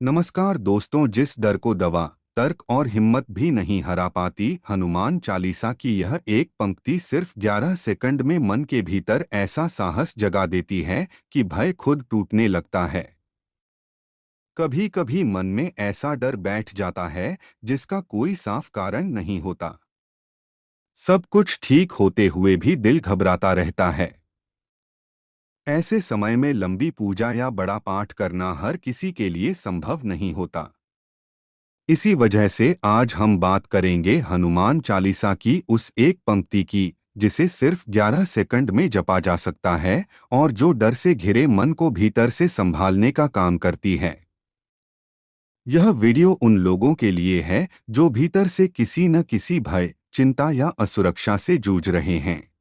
नमस्कार दोस्तों। जिस डर को दवा, तर्क और हिम्मत भी नहीं हरा पाती, हनुमान चालीसा की यह एक पंक्ति सिर्फ 11 सेकंड में मन के भीतर ऐसा साहस जगा देती है कि भय खुद टूटने लगता है। कभी कभी मन में ऐसा डर बैठ जाता है जिसका कोई साफ कारण नहीं होता। सब कुछ ठीक होते हुए भी दिल घबराता रहता है। ऐसे समय में लंबी पूजा या बड़ा पाठ करना हर किसी के लिए संभव नहीं होता। इसी वजह से आज हम बात करेंगे हनुमान चालीसा की उस एक पंक्ति की जिसे सिर्फ 11 सेकंड में जपा जा सकता है और जो डर से घिरे मन को भीतर से संभालने का काम करती है। यह वीडियो उन लोगों के लिए है जो भीतर से किसी न किसी भय, चिंता या असुरक्षा से जूझ रहे हैं।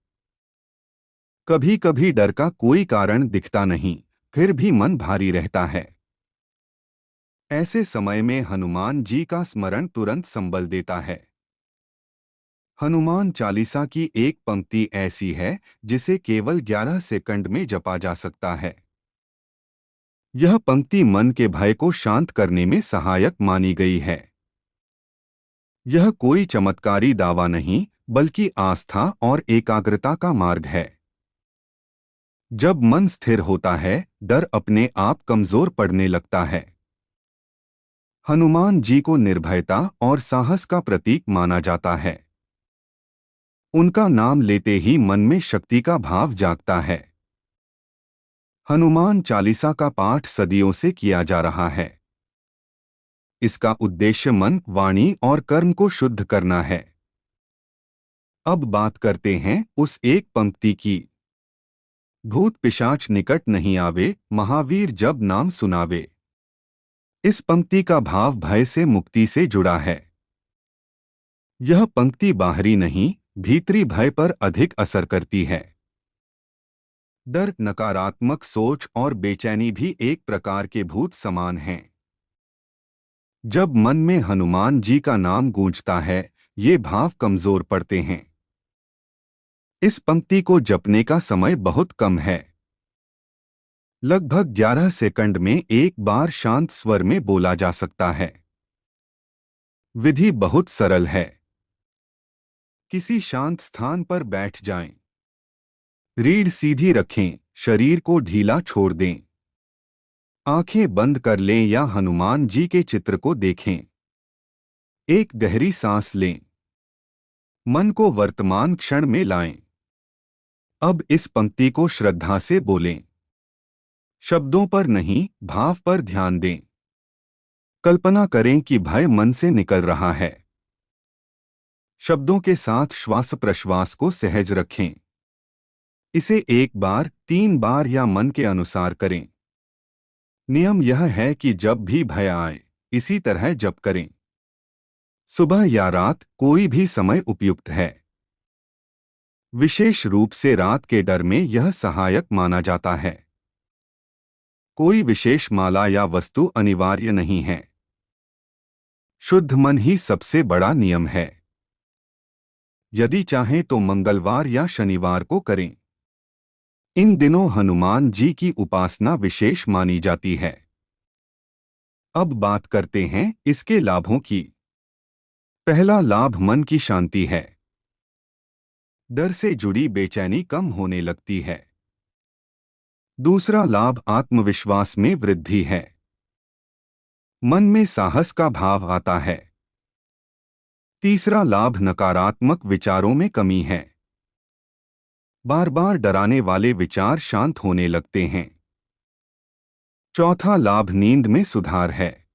कभी कभी डर का कोई कारण दिखता नहीं, फिर भी मन भारी रहता है। ऐसे समय में हनुमान जी का स्मरण तुरंत संबल देता है। हनुमान चालीसा की एक पंक्ति ऐसी है जिसे केवल 11 सेकंड में जपा जा सकता है। यह पंक्ति मन के भय को शांत करने में सहायक मानी गई है। यह कोई चमत्कारी दावा नहीं, बल्कि आस्था और एकाग्रता का मार्ग है। जब मन स्थिर होता है, डर अपने आप कमजोर पड़ने लगता है। हनुमान जी को निर्भयता और साहस का प्रतीक माना जाता है। उनका नाम लेते ही मन में शक्ति का भाव जागता है। हनुमान चालीसा का पाठ सदियों से किया जा रहा है। इसका उद्देश्य मन, वाणी और कर्म को शुद्ध करना है। अब बात करते हैं उस एक पंक्ति की। भूत पिशाच निकट नहीं आवे, महावीर जब नाम सुनावे। इस पंक्ति का भाव भय से मुक्ति से जुड़ा है। यह पंक्ति बाहरी नहीं, भीतरी भय पर अधिक असर करती है। डर, नकारात्मक सोच और बेचैनी भी एक प्रकार के भूत समान हैं। जब मन में हनुमान जी का नाम गूंजता है, ये भाव कमजोर पड़ते हैं। इस पंक्ति को जपने का समय बहुत कम है। लगभग 11 सेकंड में एक बार शांत स्वर में बोला जा सकता है। विधि बहुत सरल है। किसी शांत स्थान पर बैठ जाएं। रीढ़ सीधी रखें, शरीर को ढीला छोड़ दें। आंखें बंद कर लें या हनुमान जी के चित्र को देखें। एक गहरी सांस लें। मन को वर्तमान क्षण में लाएं। अब इस पंक्ति को श्रद्धा से बोलें। शब्दों पर नहीं, भाव पर ध्यान दें। कल्पना करें कि भय मन से निकल रहा है। शब्दों के साथ श्वास प्रश्वास को सहज रखें। इसे एक बार, 3 बार या मन के अनुसार करें। नियम यह है कि जब भी भय आए, इसी तरह जप करें। सुबह या रात, कोई भी समय उपयुक्त है। विशेष रूप से रात के डर में यह सहायक माना जाता है। कोई विशेष माला या वस्तु अनिवार्य नहीं है। शुद्ध मन ही सबसे बड़ा नियम है। यदि चाहें तो मंगलवार या शनिवार को करें। इन दिनों हनुमान जी की उपासना विशेष मानी जाती है। अब बात करते हैं इसके लाभों की। पहला लाभ मन की शांति है। डर से जुड़ी बेचैनी कम होने लगती है। दूसरा लाभ आत्मविश्वास में वृद्धि है। मन में साहस का भाव आता है। तीसरा लाभ नकारात्मक विचारों में कमी है। बार बार डराने वाले विचार शांत होने लगते हैं। चौथा लाभ नींद में सुधार है।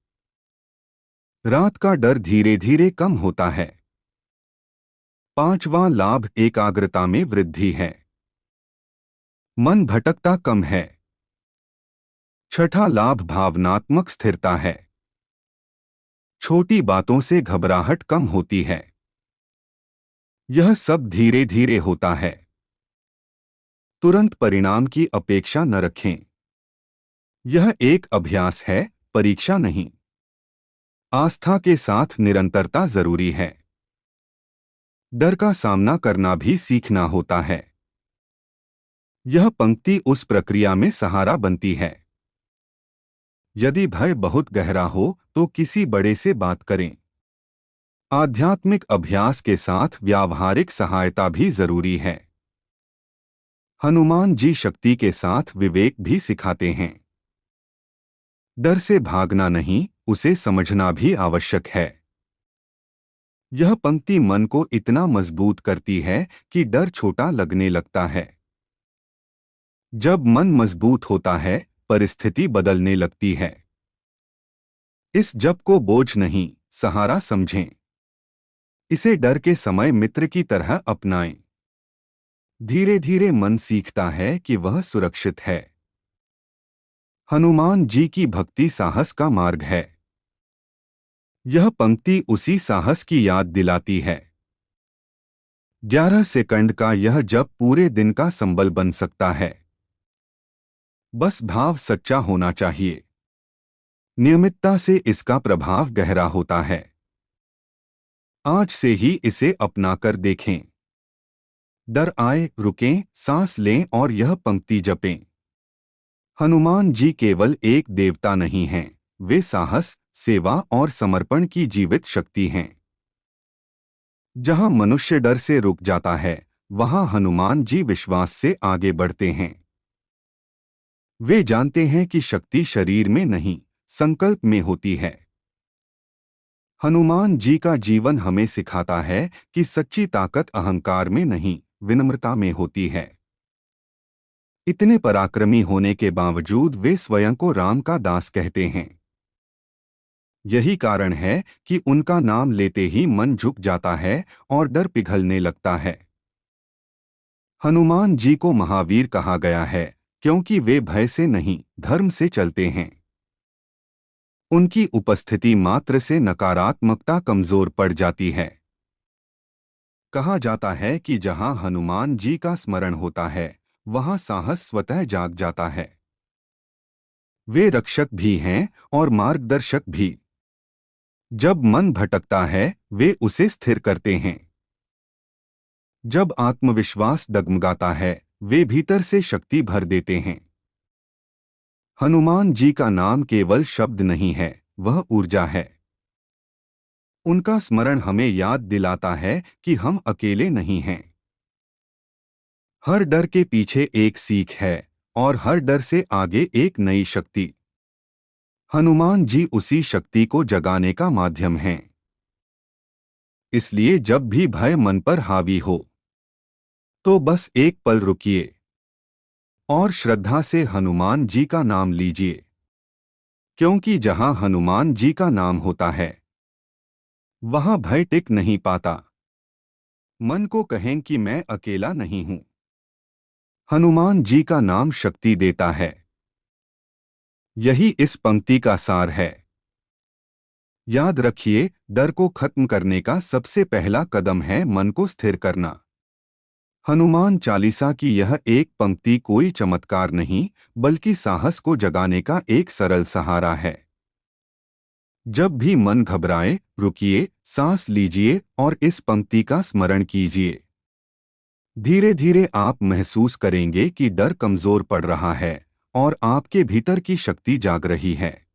रात का डर धीरे धीरे कम होता है। पांचवा लाभ एकाग्रता में वृद्धि है। मन भटकता कम है। छठा लाभ भावनात्मक स्थिरता है। छोटी बातों से घबराहट कम होती है। यह सब धीरे धीरे होता है। तुरंत परिणाम की अपेक्षा न रखें। यह एक अभ्यास है, परीक्षा नहीं। आस्था के साथ निरंतरता जरूरी है। डर का सामना करना भी सीखना होता है। यह पंक्ति उस प्रक्रिया में सहारा बनती है। यदि भय बहुत गहरा हो तो किसी बड़े से बात करें। आध्यात्मिक अभ्यास के साथ व्यावहारिक सहायता भी जरूरी है। हनुमान जी शक्ति के साथ विवेक भी सिखाते हैं। डर से भागना नहीं, उसे समझना भी आवश्यक है। यह पंक्ति मन को इतना मजबूत करती है कि डर छोटा लगने लगता है। जब मन मजबूत होता है, परिस्थिति बदलने लगती है। इस जप को बोझ नहीं, सहारा समझें। इसे डर के समय मित्र की तरह अपनाएं। धीरे धीरे मन सीखता है कि वह सुरक्षित है। हनुमान जी की भक्ति साहस का मार्ग है। यह पंक्ति उसी साहस की याद दिलाती है। 11 सेकंड का यह जप पूरे दिन का संबल बन सकता है। बस भाव सच्चा होना चाहिए। नियमितता से इसका प्रभाव गहरा होता है। आज से ही इसे अपनाकर देखें। डर आए, रुकें, सांस लें और यह पंक्ति जपें। हनुमान जी केवल एक देवता नहीं हैं, वे साहस, सेवा और समर्पण की जीवित शक्ति हैं। जहां मनुष्य डर से रुक जाता है, वहां हनुमान जी विश्वास से आगे बढ़ते हैं। वे जानते हैं कि शक्ति शरीर में नहीं, संकल्प में होती है। हनुमान जी का जीवन हमें सिखाता है कि सच्ची ताकत अहंकार में नहीं, विनम्रता में होती है। इतने पराक्रमी होने के बावजूद वे स्वयं को राम का दास कहते हैं। यही कारण है कि उनका नाम लेते ही मन झुक जाता है और डर पिघलने लगता है। हनुमान जी को महावीर कहा गया है क्योंकि वे भय से नहीं, धर्म से चलते हैं। उनकी उपस्थिति मात्र से नकारात्मकता कमजोर पड़ जाती है। कहा जाता है कि जहां हनुमान जी का स्मरण होता है, वहां साहस स्वतः जाग जाता है। वे रक्षक भी हैं और मार्गदर्शक भी। जब मन भटकता है, वे उसे स्थिर करते हैं। जब आत्मविश्वास डगमगाता है, वे भीतर से शक्ति भर देते हैं। हनुमान जी का नाम केवल शब्द नहीं है, वह ऊर्जा है। उनका स्मरण हमें याद दिलाता है कि हम अकेले नहीं हैं। हर डर के पीछे एक सीख है और हर डर से आगे एक नई शक्ति। हनुमान जी उसी शक्ति को जगाने का माध्यम हैं। इसलिए जब भी भय मन पर हावी हो, तो बस एक पल रुकिए और श्रद्धा से हनुमान जी का नाम लीजिए। क्योंकि जहां हनुमान जी का नाम होता है, वहां भय टिक नहीं पाता। मन को कहें कि मैं अकेला नहीं हूं। हनुमान जी का नाम शक्ति देता है। यही इस पंक्ति का सार है। याद रखिए, डर को खत्म करने का सबसे पहला कदम है मन को स्थिर करना। हनुमान चालीसा की यह एक पंक्ति कोई चमत्कार नहीं, बल्कि साहस को जगाने का एक सरल सहारा है। जब भी मन घबराए, रुकिए, सांस लीजिए और इस पंक्ति का स्मरण कीजिए। धीरे धीरे आप महसूस करेंगे कि डर कमजोर पड़ रहा है और आपके भीतर की शक्ति जाग रही है।